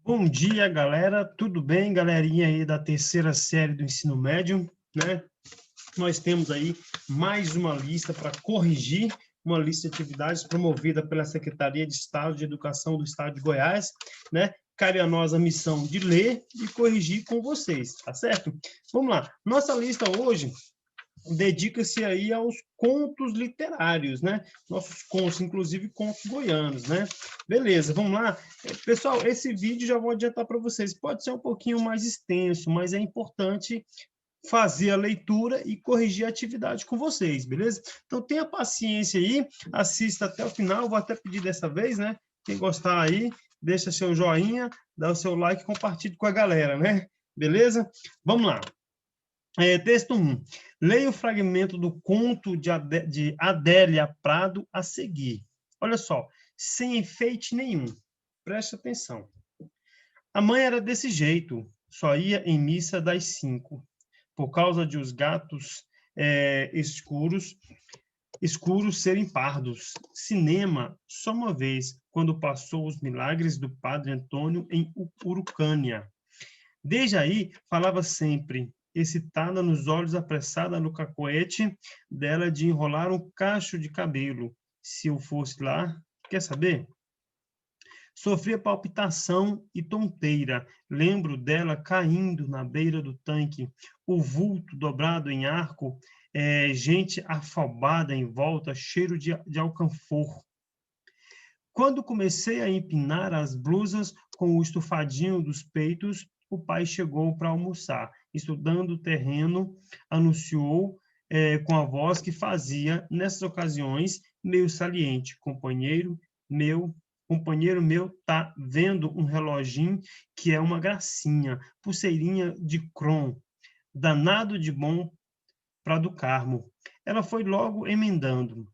Bom dia, galera. Tudo bem, galerinha aí da terceira série do ensino médio, né? Nós temos aí mais uma lista para corrigir, uma lista de atividades promovida pela Secretaria de Estado de Educação do Estado de Goiás, né? Cabe a nós a missão de ler e corrigir com vocês, tá certo? Vamos lá. Nossa lista hoje dedica-se aí aos contos literários, né? Nossos contos, inclusive contos goianos, né? Beleza, vamos lá. Pessoal, esse vídeo já vou adiantar para vocês. Pode ser um pouquinho mais extenso, mas é importante fazer a leitura e corrigir a atividade com vocês, beleza? Então tenha paciência aí, assista até o final. Vou até pedir dessa vez, né? Quem gostar aí, deixa seu joinha, dá o seu like e compartilhe com a galera, né? Beleza? Vamos lá. Texto 1. Leia o fragmento do conto de Adélia Prado a seguir. Olha só, sem enfeite nenhum. Preste atenção. A mãe era desse jeito, só ia em missa das 5. Por causa de os gatos escuros serem pardos. Cinema, só uma vez, quando passou os milagres do Padre Antônio em Urucânia. Desde aí, falava sempre, excitada nos olhos, apressada no cacoete dela de enrolar um cacho de cabelo. Se eu fosse lá, quer saber? Sofria palpitação e tonteira. Lembro dela caindo na beira do tanque, o vulto dobrado em arco, gente afobada em volta, cheiro de alcanfor. Quando comecei a empinar as blusas com o estufadinho dos peitos, o pai chegou para almoçar. Estudando o terreno, anunciou com a voz que fazia, nessas ocasiões, meio saliente. Companheiro meu, tá vendo um reloginho que é uma gracinha, pulseirinha de crom, danado de bom para do Carmo. Ela foi logo emendando.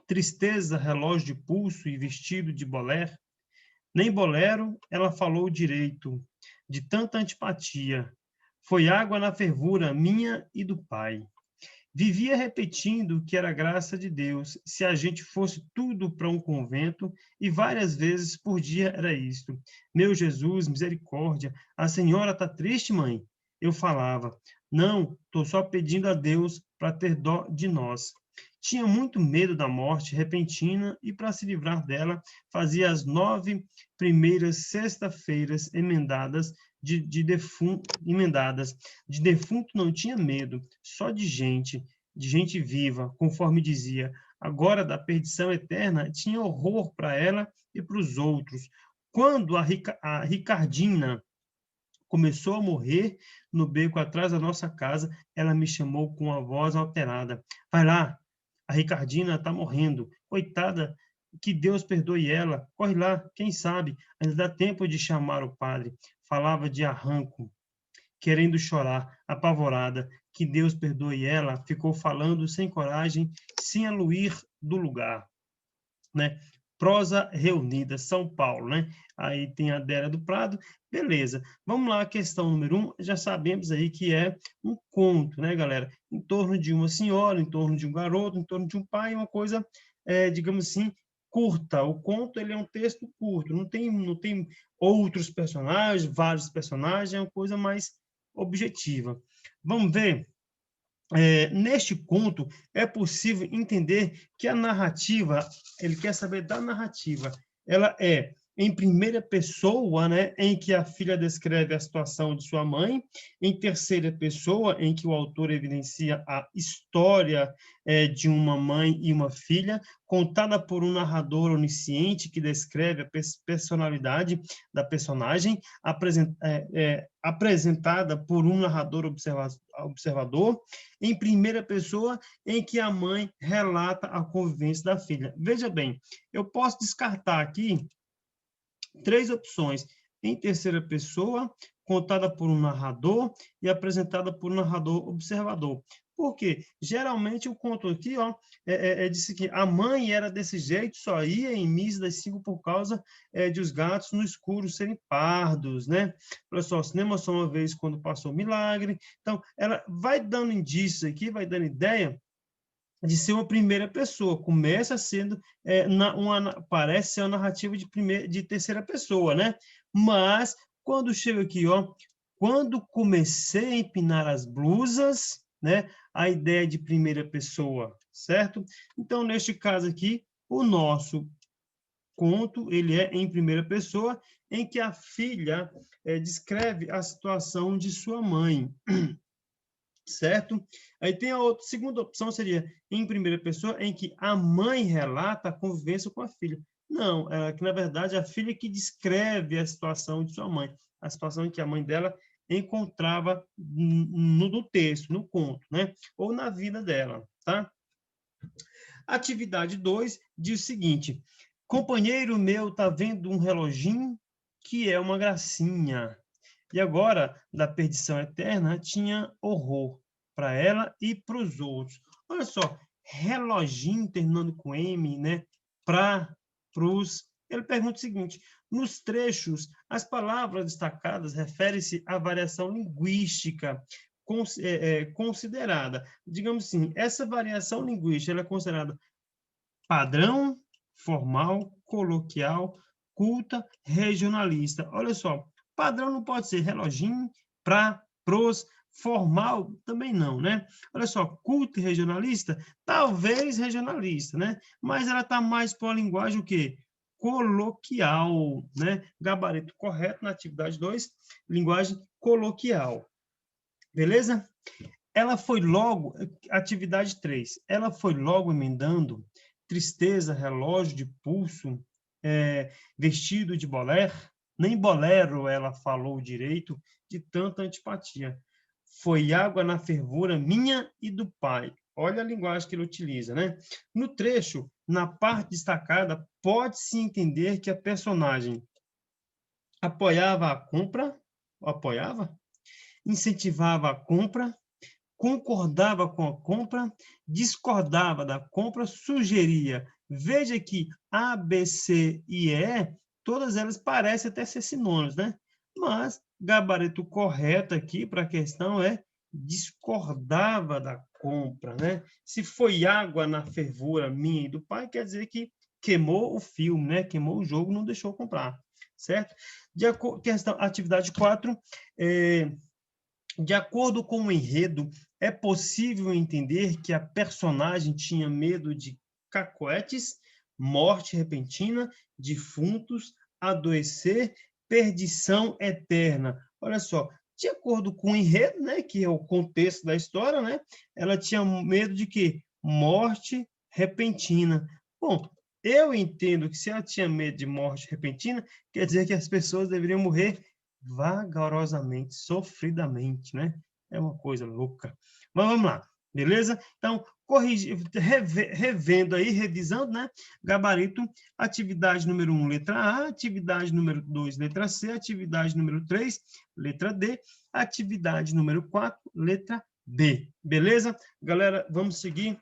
Tristeza, relógio de pulso e vestido de bolero. Nem bolero, ela falou direito, de tanta antipatia. Foi água na fervura minha e do pai. Vivia repetindo que era graça de Deus, se a gente fosse tudo para um convento, e várias vezes por dia era isto. Meu Jesus, misericórdia, a senhora está triste, mãe? Eu falava, não, estou só pedindo a Deus para ter dó de nós. Tinha muito medo da morte repentina e, para se livrar dela, fazia as 9 primeiras sexta-feiras emendadas. De defunto não tinha medo, só de gente viva, conforme dizia. Agora, da perdição eterna, tinha horror para ela e para os outros. Quando a Ricardina começou a morrer no beco atrás da nossa casa, ela me chamou com a voz alterada. Vai lá, a Ricardina está morrendo. Coitada, que Deus perdoe ela. Corre lá, quem sabe, ainda dá tempo de chamar o padre. Falava de arranco, querendo chorar, apavorada. Que Deus perdoe ela, ficou falando sem coragem, sem aluir do lugar, né? Prosa reunida, São Paulo, né? Aí tem a Adélia do Prado, beleza. Vamos lá, questão número 1, já sabemos aí que é um conto, né, galera? Em torno de uma senhora, em torno de um garoto, em torno de um pai, uma coisa, digamos assim, curta. O conto, ele é um texto curto, não tem outros personagens, vários personagens, é uma coisa mais objetiva. Vamos ver? Neste conto, é possível entender que a narrativa, ele quer saber da narrativa, ela é em primeira pessoa, né, em que a filha descreve a situação de sua mãe, em terceira pessoa, em que o autor evidencia a história de uma mãe e uma filha, contada por um narrador onisciente que descreve a personalidade da personagem, apresentada por um narrador observador, em primeira pessoa, em que a mãe relata a convivência da filha. Veja bem, eu posso descartar aqui 3 opções. Em terceira pessoa, contada por um narrador e apresentada por um narrador observador. Por quê? Geralmente o conto aqui, ó, disse que a mãe era desse jeito, só ia em missa das 5 por causa de os gatos no escuro serem pardos, né? Olha só, cinema só uma vez quando passou o milagre. Então, ela vai dando indícios aqui, vai dando ideia de ser uma primeira pessoa, começa sendo, parece ser uma narrativa de terceira pessoa, né? Mas, quando chega aqui, ó, quando comecei a empinar as blusas, né? A ideia de primeira pessoa, certo? Então, neste caso aqui, o nosso conto, ele é em primeira pessoa, em que a filha descreve a situação de sua mãe, certo? Aí tem a outra, segunda opção seria em primeira pessoa, em que a mãe relata a convivência com a filha. Não, é que na verdade a filha que descreve a situação de sua mãe, a situação em que a mãe dela encontrava no texto, no conto, né? Ou na vida dela, tá? Atividade 2 diz o seguinte: companheiro meu tá vendo um reloginho que é uma gracinha. E agora, da perdição eterna, tinha horror para ela e para os outros. Olha só, reloginho terminando com M, né? Para os. Ele pergunta o seguinte: nos trechos, as palavras destacadas referem-se à variação linguística considerada. Digamos assim, essa variação linguística ela é considerada padrão, formal, coloquial, culta, regionalista. Olha só, padrão não pode ser reloginho, pra, pros, formal também não, né? Olha só, culta e regionalista, talvez regionalista, né? Mas ela está mais para a linguagem o quê? Coloquial, né? Gabarito correto na atividade 2, linguagem coloquial. Beleza? Ela foi logo, atividade 3, ela foi logo emendando tristeza, relógio de pulso, vestido de bolero, nem bolero ela falou direito, de tanta antipatia. Foi água na fervura minha e do pai. Olha a linguagem que ele utiliza, né? No trecho, na parte destacada, pode-se entender que a personagem apoiava a compra, incentivava a compra, concordava com a compra, discordava da compra, sugeria. Veja que A, B, C e E, todas elas parecem até ser sinônimos, né? Mas gabarito correto aqui para a questão é discordava da compra, né? Se foi água na fervura minha e do pai, quer dizer que queimou o filme, né? Queimou o jogo, não deixou comprar, certo? Questão, atividade 4, de acordo com o enredo, é possível entender que a personagem tinha medo de cacoetes, morte repentina, defuntos, adoecer, perdição eterna. Olha só, de acordo com o enredo, né, que é o contexto da história, né, ela tinha medo de quê? Morte repentina. Bom, eu entendo que se ela tinha medo de morte repentina, quer dizer que as pessoas deveriam morrer vagarosamente, sofridamente, né? É uma coisa louca. Mas vamos lá, beleza? Então, revendo aí, revisando, né? Gabarito, atividade número 1, letra A, atividade número 2, letra C, atividade número 3, letra D, atividade número 4, letra B. Beleza? Galera, vamos seguir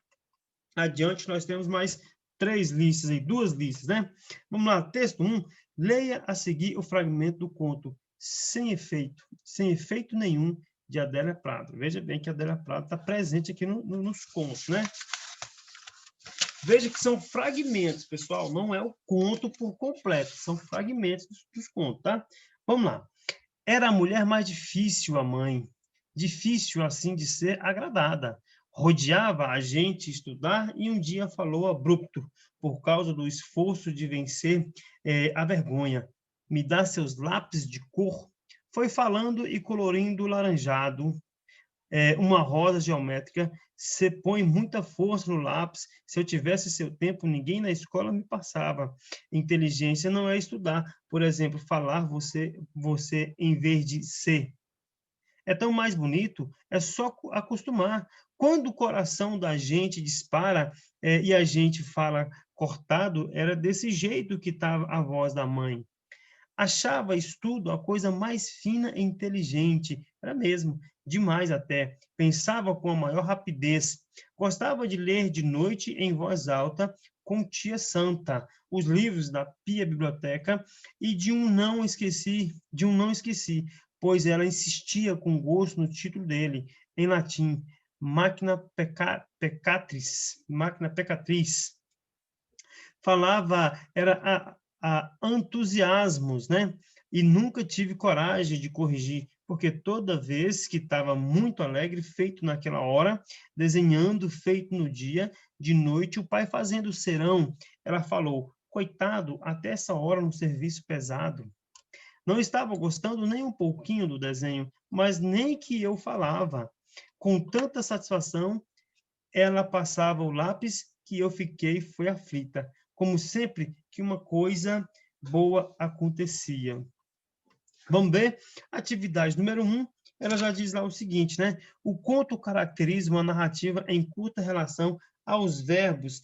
adiante, nós temos mais 3 listas aí, 2 listas, né? Vamos lá, texto 1, leia a seguir o fragmento do conto sem efeito nenhum, de Adélia Prado. Veja bem que a Adélia Prado está presente aqui nos contos, né? Veja que são fragmentos, pessoal, não é o conto por completo, são fragmentos dos contos, tá? Vamos lá. Era a mulher mais difícil, a mãe, difícil assim de ser agradada. Rodeava a gente estudar e um dia falou abrupto, por causa do esforço de vencer a vergonha. Me dá seus lápis de cor. Foi falando e colorindo laranjado, uma rosa geométrica. Você põe muita força no lápis. Se eu tivesse seu tempo, ninguém na escola me passava. Inteligência não é estudar. Por exemplo, falar você em vez de ser. É tão mais bonito, é só acostumar. Quando o coração da gente dispara e a gente fala cortado, era desse jeito que estava a voz da mãe. Achava estudo a coisa mais fina e inteligente, era mesmo, demais até. Pensava com a maior rapidez. Gostava de ler de noite em voz alta com tia Santa, os livros da Pia Biblioteca e de um não esqueci, pois ela insistia com gosto no título dele, em latim. máquina pecatriz. Falava, era a entusiasmos, né? E nunca tive coragem de corrigir, porque toda vez que estava muito alegre, feito naquela hora, desenhando, feito no dia, de noite, o pai fazendo o serão, ela falou, coitado, até essa hora no serviço pesado. Não estava gostando nem um pouquinho do desenho, mas nem que eu falava. Com tanta satisfação, ela passava o lápis que eu fiquei foi aflita, como sempre que uma coisa boa acontecia. Vamos ver? Atividade número 1, ela já diz lá o seguinte, né? O conto caracteriza uma narrativa em curta relação aos verbos.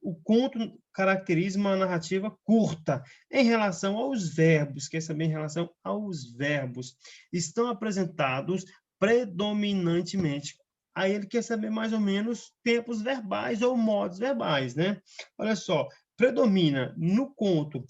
O conto caracteriza uma narrativa curta em relação aos verbos. Quer saber em relação aos verbos? Estão apresentados predominantemente. Aí ele quer saber mais ou menos tempos verbais ou modos verbais, né? Olha só, predomina no conto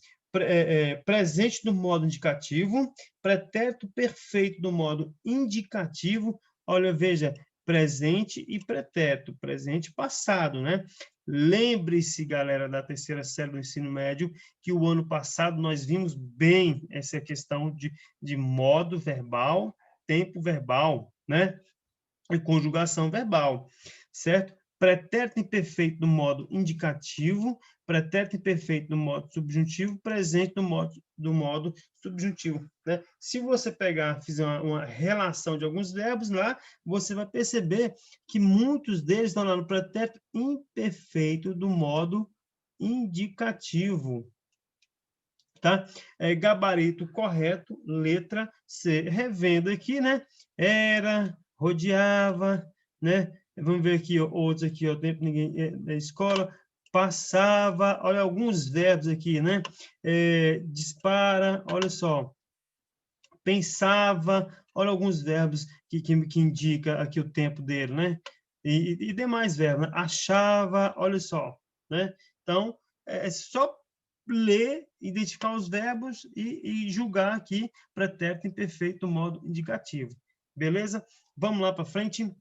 presente no modo indicativo, pretérito perfeito no modo indicativo. Olha, veja, presente e pretérito, presente passado, né? Lembre-se, galera, da terceira série do ensino médio, que o ano passado nós vimos bem essa questão de modo verbal, tempo verbal, né? E conjugação verbal, certo? Pretérito imperfeito no modo indicativo, pretérito imperfeito no modo subjuntivo, presente no modo subjuntivo, né? Se você pegar, fizer uma relação de alguns verbos lá, você vai perceber que muitos deles estão lá no pretérito imperfeito do modo indicativo, tá? Gabarito correto, letra C. Revendo aqui, né? Era, rodeava, né? Vamos ver aqui, ó, outros aqui, ó, tempo ninguém da escola, passava, olha alguns verbos aqui, né? Dispara, olha só, pensava, olha alguns verbos que indica aqui o tempo dele, né? E demais verbos, né? Achava, olha só, né? Então, é só ler, identificar os verbos e julgar aqui pretérito imperfeito modo indicativo. Beleza? Vamos lá para frente.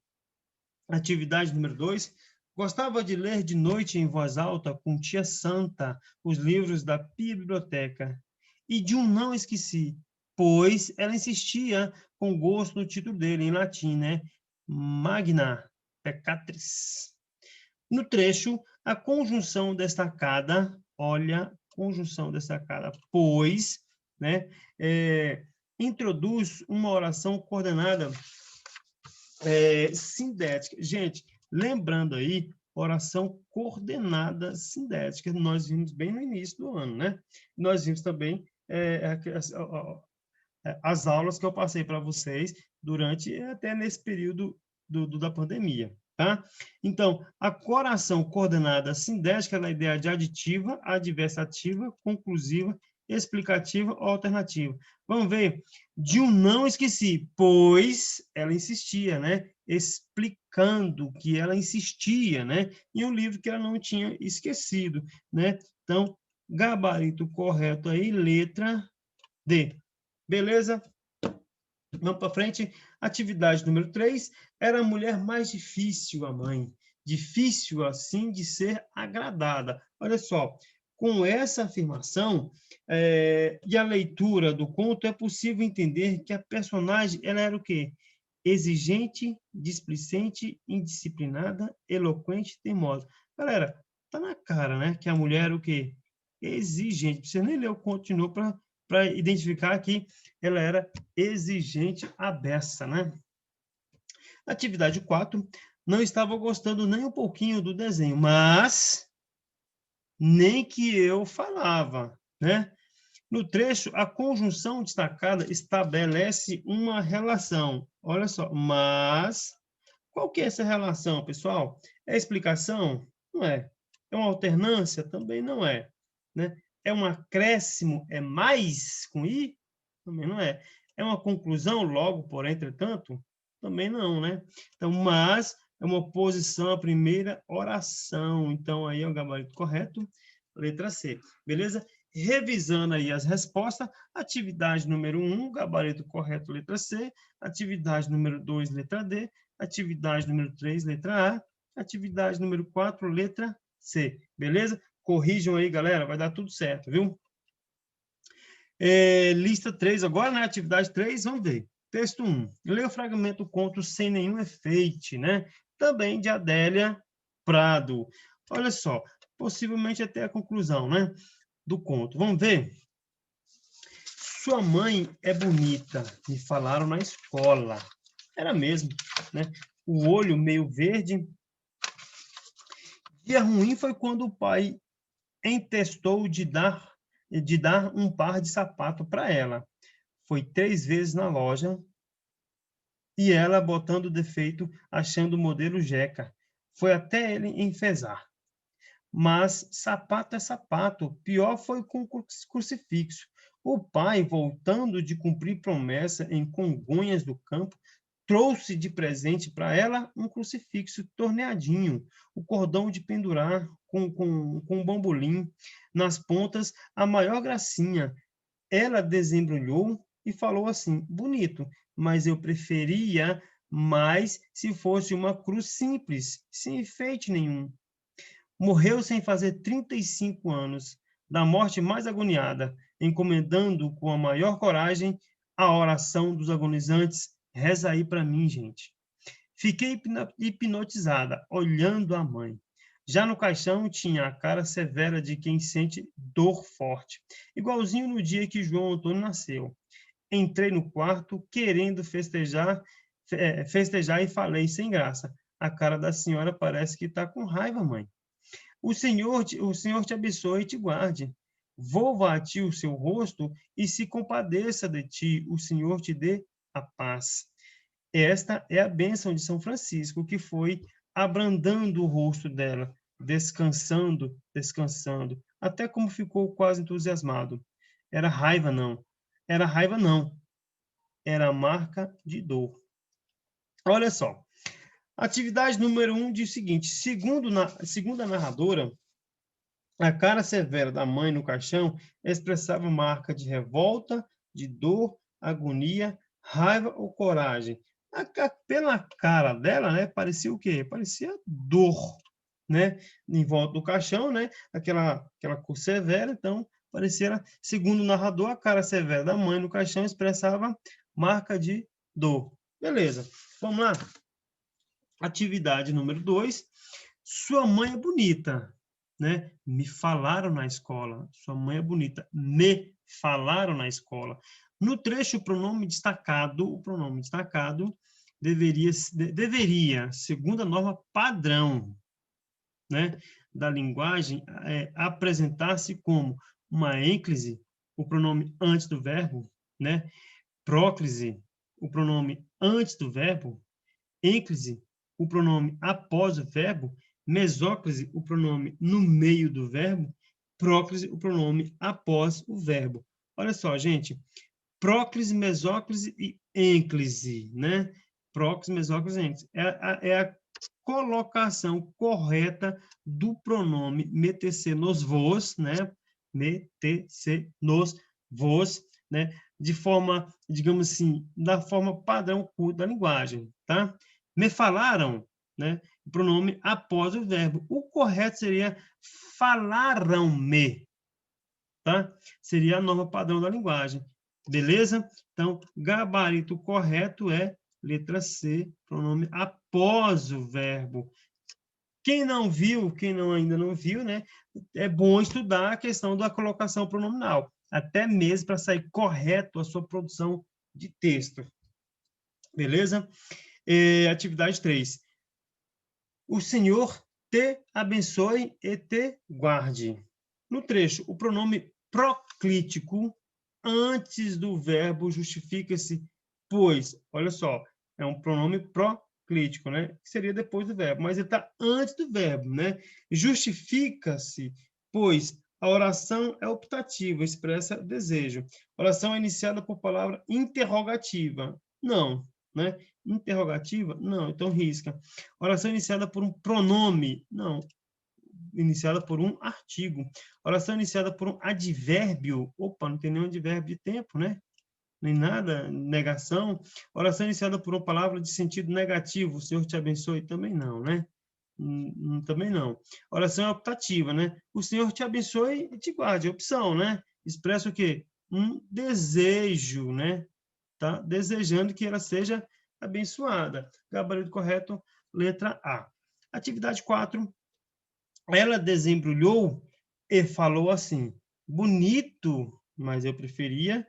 Atividade número 2. Gostava de ler de noite em voz alta com tia Santa os livros da biblioteca. E de um não esqueci, pois ela insistia com gosto no título dele, em latim, né? Magna Peccatris. No trecho, a conjunção destacada, olha, conjunção destacada, pois, né, introduz uma oração coordenada sindética. Gente, lembrando aí, oração coordenada sindética, nós vimos bem no início do ano, né? Nós vimos também as aulas que eu passei para vocês durante, até nesse período da pandemia, tá? Então, a oração coordenada sindética é a ideia de aditiva, adversativa, conclusiva, explicativa ou alternativa. Vamos ver. De um não esqueci, pois ela insistia, né? Explicando que ela insistia, né? Em um livro que ela não tinha esquecido, né? Então, gabarito correto aí, letra D. Beleza? Vamos para frente. Atividade número 3. Era a mulher mais difícil, a mãe. Difícil, assim, de ser agradada. Olha só, com essa afirmação e a leitura do conto, é possível entender que a personagem ela era o quê? Exigente, displicente, indisciplinada, eloquente, teimosa. Galera, tá na cara, né? Que a mulher era o quê? Exigente. Você nem leu o conto de novo para identificar que ela era exigente à beça, né? Atividade 4. Não estava gostando nem um pouquinho do desenho, mas nem que eu falava, né? No trecho, a conjunção destacada estabelece uma relação. Olha só, mas qual que é essa relação, pessoal? É explicação? Não é. É uma alternância? Também não é, né? É um acréscimo? É mais com i? Também não é. É uma conclusão, logo, por entretanto? Também não, né? Então, mas é uma oposição à primeira oração. Então, aí é o gabarito correto, letra C. Beleza? Revisando aí as respostas, atividade número 1, gabarito correto, letra C. Atividade número 2, letra D. Atividade número 3, letra A. Atividade número 4, letra C. Beleza? Corrijam aí, galera, vai dar tudo certo, viu? Lista 3 agora, né? Atividade 3, vamos ver. Texto 1. Leia o fragmento conto sem nenhum efeito, né? Também de Adélia Prado. Olha só, possivelmente até a conclusão, né? Do conto. Vamos ver? Sua mãe é bonita, me falaram na escola. Era mesmo, né? O olho meio verde. Dia ruim foi quando o pai entestou de dar um par de sapato para ela. Foi 3 vezes na loja e ela botando defeito, achando o modelo jeca. Foi até ele enfesar. Mas sapato é sapato. Pior foi com crucifixo. O pai, voltando de cumprir promessa em Congonhas do Campo, trouxe de presente para ela um crucifixo torneadinho, o cordão de pendurar com um bambolim nas pontas, a maior gracinha. Ela desembrulhou e falou assim: bonito, mas eu preferia mais se fosse uma cruz simples, sem enfeite nenhum. Morreu sem fazer 35 anos, da morte mais agoniada, encomendando com a maior coragem a oração dos agonizantes. Reza aí para mim, gente. Fiquei hipnotizada, olhando a mãe. Já no caixão tinha a cara severa de quem sente dor forte, igualzinho no dia que João Antônio nasceu. Entrei no quarto, querendo festejar e falei sem graça. A cara da senhora parece que está com raiva, mãe. O Senhor te abençoe e te guarde. Volva a ti o seu rosto e se compadeça de ti. O Senhor te dê a paz. Esta é a bênção de São Francisco, que foi abrandando o rosto dela, descansando, descansando, até como ficou quase entusiasmado. Era raiva, não. Era raiva, não. Era marca de dor. Olha só. Atividade número 1 diz o seguinte: segundo a narradora, a cara severa da mãe no caixão expressava marca de revolta, de dor, agonia, raiva ou coragem. Pela cara dela, né, parecia o quê? Parecia dor, né, em volta do caixão, né, aquela cor severa. Então, parecia, segundo o narrador, a cara severa da mãe no caixão expressava marca de dor. Beleza, vamos lá. Atividade número 2. Sua mãe é bonita, né? Me falaram na escola. Sua mãe é bonita. Me falaram na escola. No trecho, o pronome destacado deveria, segundo a norma padrão, né, da linguagem, apresentar-se como uma ênclise, o pronome antes do verbo, né? Próclise, o pronome antes do verbo. Ênclise, o pronome após o verbo. Mesóclise, o pronome no meio do verbo. Próclise, o pronome após o verbo. Olha só, gente. Próclise, mesóclise e ênclise, né? Próclise, mesóclise e ênclise. É a colocação correta do pronome meter-se nos vos, né? Meter-se nos vos, né? De forma, digamos assim, da forma padrão curta da linguagem, tá? Me falaram, né? O pronome após o verbo. O correto seria falaram-me, tá? Seria a norma padrão da linguagem. Beleza? Então, gabarito correto é letra C, pronome após o verbo. Quem não viu, ainda não viu, né? É bom estudar a questão da colocação pronominal, até mesmo para sair correto a sua produção de texto. Beleza? Atividade 3. O Senhor te abençoe e te guarde. No trecho, o pronome proclítico antes do verbo justifica-se, pois, olha só, é um pronome proclítico, né? Que seria depois do verbo, mas ele está antes do verbo, né? Justifica-se, pois a oração é optativa, expressa desejo. A oração é iniciada por palavra interrogativa. Não, né? Interrogativa? Não, então risca. Oração iniciada por um pronome? Não, iniciada por um artigo. Oração iniciada por um advérbio? Opa, não tem nenhum advérbio de tempo, né? nem nada, negação. Oração iniciada por uma palavra de sentido negativo, o Senhor te abençoe, também não, né? Também não. Oração optativa, né? O Senhor te abençoe e te guarde, opção, né? Expressa o quê? Um desejo, né? Tá? Desejando que ela seja abençoada. Gabarito correto, letra A. Atividade 4. Ela desembrulhou e falou assim: bonito, mas eu preferia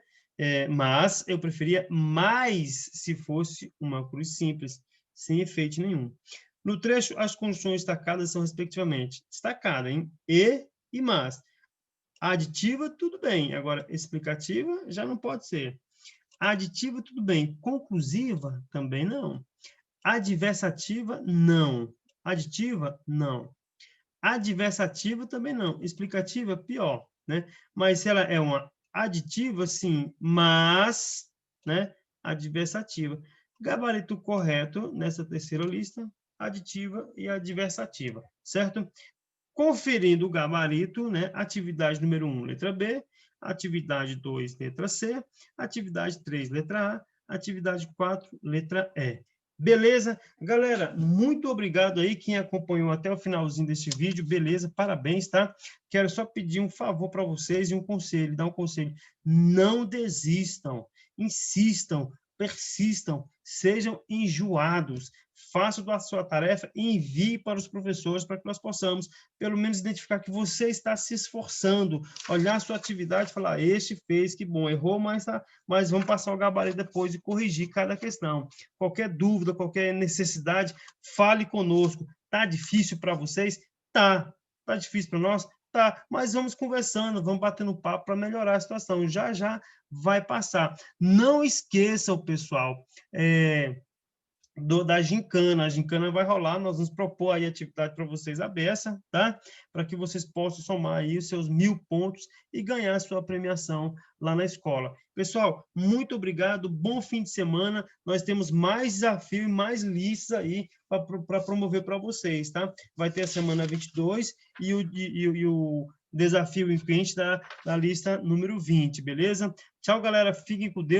mais se fosse uma cruz simples, sem efeito nenhum. No trecho, as conjunções destacadas são, respectivamente, destacada em e mas. Aditiva, tudo bem. Agora, explicativa, já não pode ser. Aditiva, tudo bem. Conclusiva, também não. Adversativa, não. Aditiva, não. Adversativa, também não. Explicativa, pior, né? Mas se ela é uma aditiva, sim, mas, né? Adversativa. Gabarito correto nessa terceira lista, aditiva e adversativa, certo? Conferindo o gabarito, né? Atividade número 1, letra B. Atividade 2, letra C. Atividade 3, letra A. Atividade 4, letra E. Beleza? Galera, muito obrigado aí quem acompanhou até o finalzinho desse vídeo. Beleza? Parabéns, tá? Quero só pedir um favor para vocês e um conselho, dar um conselho. Não desistam, insistam, persistam, sejam enjoados. Façam a sua tarefa e envie para os professores para que nós possamos, pelo menos, identificar que você está se esforçando, olhar a sua atividade e falar, este fez, que bom, errou, mas vamos passar o gabarito depois e corrigir cada questão. Qualquer dúvida, qualquer necessidade, fale conosco. Tá difícil para vocês? Tá. Tá difícil para nós? Tá. Mas vamos conversando, vamos batendo papo para melhorar a situação. Já, já vai passar. Não esqueçam, pessoal, da gincana. A gincana vai rolar, nós vamos propor aí atividade para vocês aberta, tá? Para que vocês possam somar aí os seus 1000 pontos e ganhar a sua premiação lá na escola. Pessoal, muito obrigado, bom fim de semana. Nós temos mais desafio e mais listas aí para promover para vocês, tá? Vai ter a semana 22 e o desafio em frente da lista número 20, beleza? Tchau, galera, fiquem com Deus.